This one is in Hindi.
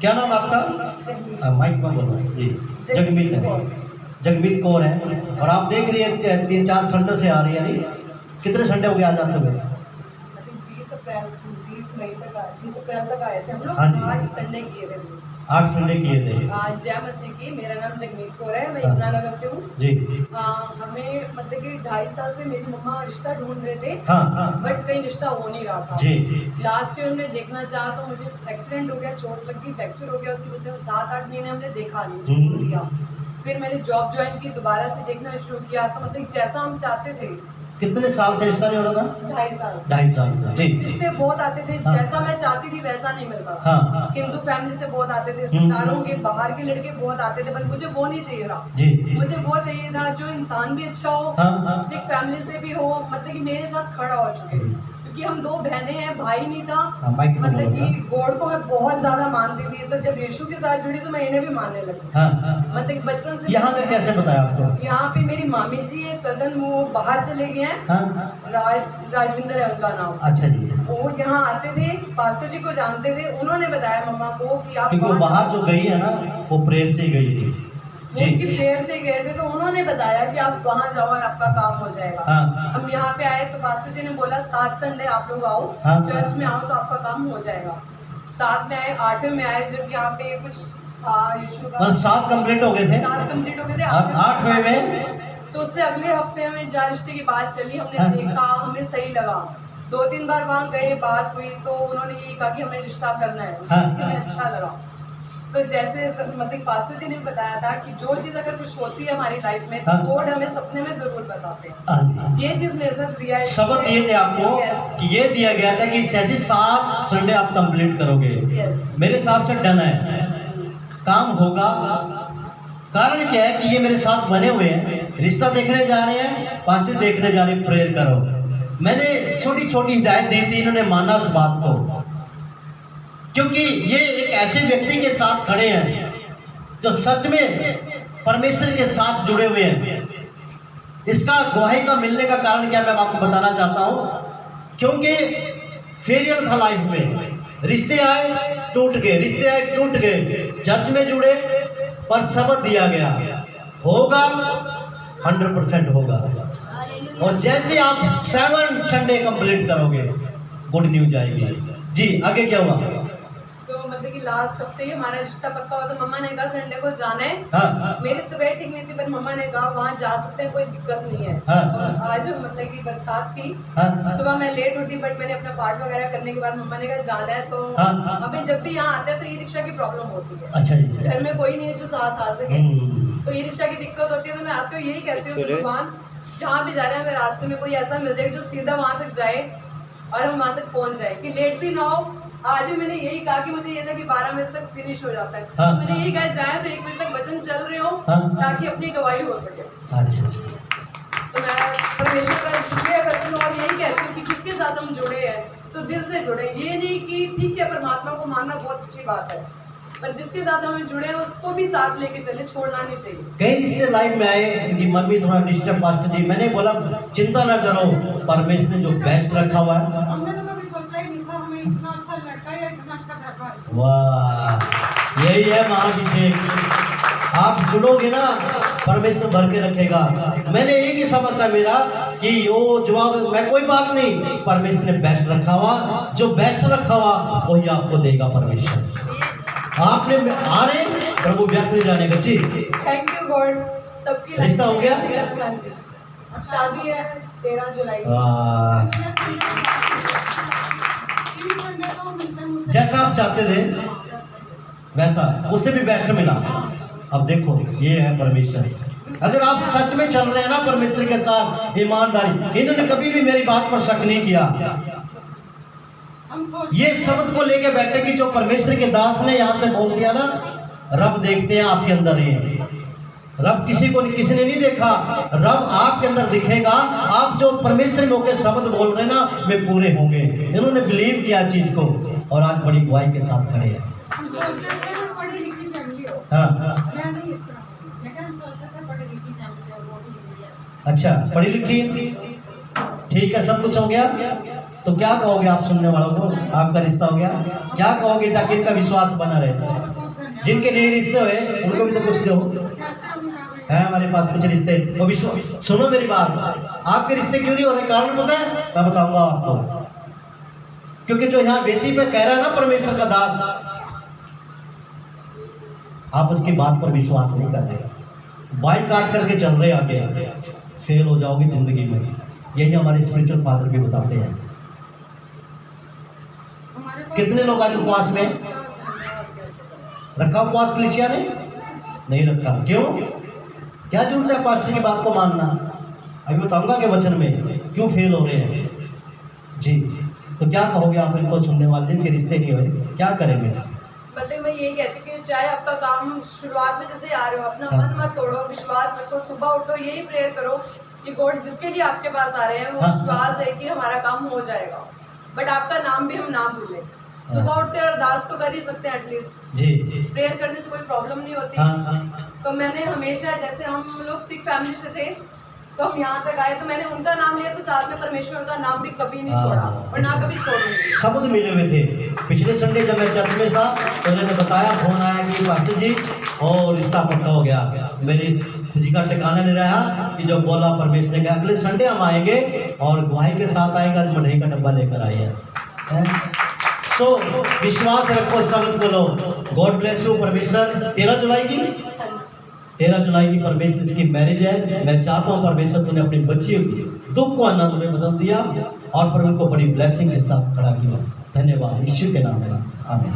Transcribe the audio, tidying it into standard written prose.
क्या नाम आपका? माइक में बोलो जी। जगमीत है, जगमीत कौर है। और आप देख रही है 3-4 संडे से आ रही है। नहीं, कितने संडे हो गए आज आपके में? 20 अप्रैल तक आए थे हम लोग। हाँ जी। 8 संडे किए थे। 8 संडे किए थे। जय मसीह की। मेरा नाम जगमीत कौर है, मैं हाँ। यमुनानगर से हूँ जी। हमें मतलब कि 2.5 साल से मेरी मम्मा रिश्ता ढूंढ रहे थे। हाँ हाँ बट कहीं रिश्ता हो नहीं रहा था। जी। लास्ट ईयर उन्होंने देखना चाहा तो मुझे एक्सीडेंट हो गया, चोट लग गई, फ्रैक्चर हो गया। उसकी वजह से 7-8 महीने हमने देखा नहीं, छोड़ दिया। फिर मैंने जॉब ज्वाइन की, दोबारा से देखना शुरू किया। तो मतलब जैसा हम चाहते थे। कितने साल से रिश्ता नहीं हो रहा था? 2.5 साल। 2.5 साल से जी। रिश्ते बहुत आते थे। हाँ। जैसा मैं चाहती थी वैसा नहीं मिलता। हाँ। हिंदू फैमिली से बहुत आते थे, सरदारों के बाहर के लड़के बहुत आते थे, पर मुझे वो नहीं चाहिए था जी। मुझे वो चाहिए था जो इंसान भी अच्छा हो, हाँ। सिख फैमिली से भी हो, मतलब कि मेरे साथ खड़ा हो चुके। क्योंकि हम 2 बहनें हैं, भाई नहीं था। मतलब कि गॉड को मैं बहुत ज्यादा मानती थी, तो जब यीशु के साथ जुड़ी तो मैं इन्हें भी मानने लगी। मतलब कि बचपन से। यहाँ का कैसे बताया आपको? यहाँ पे मेरी मामी जी है, कजन, वो बाहर चले गए हैं। राजविंदर है उनका नाम। अच्छा जी। वो यहाँ आते थे, पास्टर जी को जानते थे, उन्होंने बताया मम्मा को कि आप क्योंकि वो बाहर जो गई है ना, वो प्रेयर से गई थी जी। उनकी प्रेयर से गए थे, तो उन्होंने बताया कि आप वहाँ जाओ और आपका काम हो जाएगा। हाँ। हम यहाँ पे आए तो पास्टर जी ने बोला 7 संडे आप लोग आओ, हाँ। चर्च में आओ तो आपका काम हो जाएगा। 7 में आए, 8वें में आए, जब यहाँ पे कुछ था यीशु का। 7 कंप्लीट हो गए थे। 7 कंप्लीट हो गए थे। 8वें में तो उससे अगले हफ्ते हमें जहाँ रिश्ते की बात चली, हमने हाँ। देखा, हमें सही लगा। 2-3 बार वहाँ गए, बात हुई, तो उन्होंने यही कहा कि हमें रिश्ता करना है। हाँ। हमें अच्छा लगा। तो जैसे मतलब पास्टर जी ने बताया था कि जो चीज़ अगर कुछ होती है हमारी लाइफ में, हाँ। तो गॉड हमें सपने में जरूर बताते हैं। हाँ। ये चीज़ मेरे साथ रियल सबक ये थे आपको कि ये दिया गया था कि जैसे 7 संडे आप कंप्लीट करोगे, मेरे हिसाब से डन है, काम होगा। कारण क्या है कि ये मेरे साथ बने हुए हैं, रिश्ता देखने जा रहे हैं, पास्टर देखने जा रहे हैं, प्रेयर करो। मैंने छोटी छोटी हिदायत दी थी, इन्होंने माना उस बात को, क्योंकि ये एक ऐसे व्यक्ति के साथ खड़े हैं जो सच में परमेश्वर के साथ जुड़े हुए हैं। इसका गवाही का मिलने का कारण क्या, मैं आपको बताना चाहता हूं। क्योंकि फेलियर था लाइफ में, रिश्ते आए टूट गए, रिश्ते आए टूट गए, चर्च में जुड़े पर शब्द दिया गया होगा, 100% होगा। और जैसे आप 7 संडे कंप्लीट करोगे, गुड न्यूज आएगी जी। आगे क्या हुआ? तो मतलब कि लास्ट हफ्ते ही हमारा रिश्ता पक्का हुआ। तो मम्मा ने कहा संडे को जाना है। हाँ। मेरी तबीयत ठीक नहीं थी, पर मम्मा ने कहा वहाँ जा सकते हैं, कोई दिक्कत नहीं है। हाँ। और आज मतलब कि बरसात थी। हाँ। सुबह मैं लेट उठी, बट मैंने अपना पाठ वगैरह करने के बाद मम्मा ने कहा जाना है। तो हाँ। हमें जब भी यहाँ आते हैं तो ई रिक्शा की प्रॉब्लम होती है। अच्छा जी। घर में कोई नहीं है जो साथ आ सके, तो ई रिक्शा की दिक्कत होती है। तो मैं आते हुए यही कहती हूँ कि भगवान जहाँ भी जा रहे हैं, हमें रास्ते में कोई ऐसा मिल जाए जो सीधा वहाँ तक जाए और हम वहाँ तक पहुँच जाए, कि लेट भी ना हो। आज भी मैंने यही कहा कि मुझे ये था कि 12 बजे तक फिनिश हो जाता है। हाँ। मैंने यही कहा जाए तो 1 बजे तक वचन चल रहे हो, हाँ। ताकि अपनी गवाही हो सके। अच्छा। तो मैं परमेश्वर का शुक्रिया करती हूँ और यही कहती हूँ कि जिसके साथ हम जुड़े हैं तो दिल से जुड़े। ये नहीं कि ठीक है परमात्मा को मानना बहुत अच्छी बात है, पर जिसके साथ हमें जुड़े हैं उसको भी साथ लेके चले, छोड़ना नहीं चाहिए। कई रिश्ते लाइफ में आए, इनकी मम्मी थोड़ा डिस्टर्ब पास्टर जी, मैंने बोला चिंता ना करो, परमेश्वर ने जो बेस्ट रखा हुआ है। हमने तो कभी सोचा ही नहीं था हमें इतना अच्छा लड़का या इतना अच्छा घर वाला। वाह, यही है महाभिषेक। आप जुड़ोगे ना, परमेश्वर भर के रखेगा। मैंने एक ही समझ था मेरा कि वो जवाब, मैं कोई बात नहीं, परमेश्वर ने बेस्ट रखा हुआ, जो बेस्ट रखा हुआ वही आपको देगा परमेश्वर। आपने आ रहे प्रभु व्यक्त नहीं जाने का जी। Thank you God. सबकी रिश्ता हो गया? हाँ जी, शादी है 13 जुलाई। जैसा आप चाहते थे वैसा, उससे भी बेस्ट मिला। अब देखो ये है परमेश्वर। अगर आप सच में चल रहे हैं ना परमेश्वर के साथ, ईमानदारी, इन्होंने कभी भी मेरी बात पर शक नहीं किया। ये शब्द को लेके बैठे कि जो परमेश्वर के दास ने यहाँ से बोल दिया ना, रब देखते हैं आपके अंदर ही। रब किसी ने नहीं देखा, रब आपके अंदर दिखेगा। आप जो परमेश्वर के शब्द बोल रहे हैं ना, वे पूरे होंगे। इन्होंने बिलीव किया चीज को और आज बड़ी गवाही के साथ खड़े हैं। हाँ। अच्छा, पढ़ी लिखी, ठीक है, सब कुछ हो गया। तो क्या कहोगे आप सुनने वालों को? आपका रिश्ता हो गया, क्या कहोगे ताकि इनका विश्वास बना रहे? जिनके लिए रिश्ते हुए उनको भी तो कुछ दो। कैसे हम करें? है हमारे पास कुछ रिश्ते, वो भी सुनो मेरी बात, आपके रिश्ते क्यों नहीं हो रहे, कारण पता है, मैं बताऊंगा आपको। क्योंकि जो यहाँ वेदी पे कह रहा है ना परमेश्वर का दास, आप उसकी बात पर विश्वास नहीं कर रहे, बाइक काट करके चल रहे आगे, फेल हो जाओगे जिंदगी में। यही हमारे स्पिरिचुअल फादर भी बताते हैं। हमारे पास कितने लोग आज उपवास में रखा, उपवास कलीसिया ने नहीं रखा, क्यों? क्या जरूरत है पास्टर की बात को मानना? अभी बताऊंगा कि वचन में क्यों फेल हो रहे हैं जी। तो क्या कहोगे आप इनको सुनने वाले, जिनके रिश्ते नहीं हुए, क्या करेंगे? मतलब मैं यही कहती हूँ कि चाहे आपका काम शुरुआत में जैसे आ रहे हो, अपना हाँ। मन मत तोड़ो, विश्वास रखो, सुबह उठो, यही प्रेयर करो कि गॉड जिसके लिए आपके पास आ रहे हैं वो हाँ। विश्वास है कि हमारा काम हो जाएगा, बट आपका नाम भी हम ना भूलें। सुबह उठते अरदास तो कर ही सकते हैं, एटलीस्ट जी प्रेयर करने से कोई प्रॉब्लम नहीं होती। हाँ हाँ तो मैंने हमेशा, जैसे हम लोग सिख फैमिली से थे तो हम यहाँ तक आए, तो मैंने उनका नाम लिया, तो साथ में परमेश्वर का नाम भी कभी नहीं छोड़ा और ना कभी छोड़ूंगी। शब्द मिले हुए थे। पिछले संडे जब मैं चर्च में था तो उन्होंने बताया, फोन आया कि पास्टर जी और रिश्ता पक्का हो गया। मेरी खुशी का ठिकाना नहीं रहा कि जो बोला परमेश्वर ने कहा अगले संडे हम आएंगे और गवाही के साथ आएंगे, आज मठई का डब्बा लेकर आए हैं। सो विश्वास रखो, शब्द बोलो, गॉड ब्लेस यू। परमेश्वर 13 जुलाई की 13 जुलाई की परमेश्वर की मैरिज है। मैं चाहता हूँ परमेश्वर तूने अपनी बच्ची दुख को आनंद में बदल दिया और पर उनको बड़ी ब्लेसिंग के साथ खड़ा किया। धन्यवाद, यीशु के नाम में आमीन।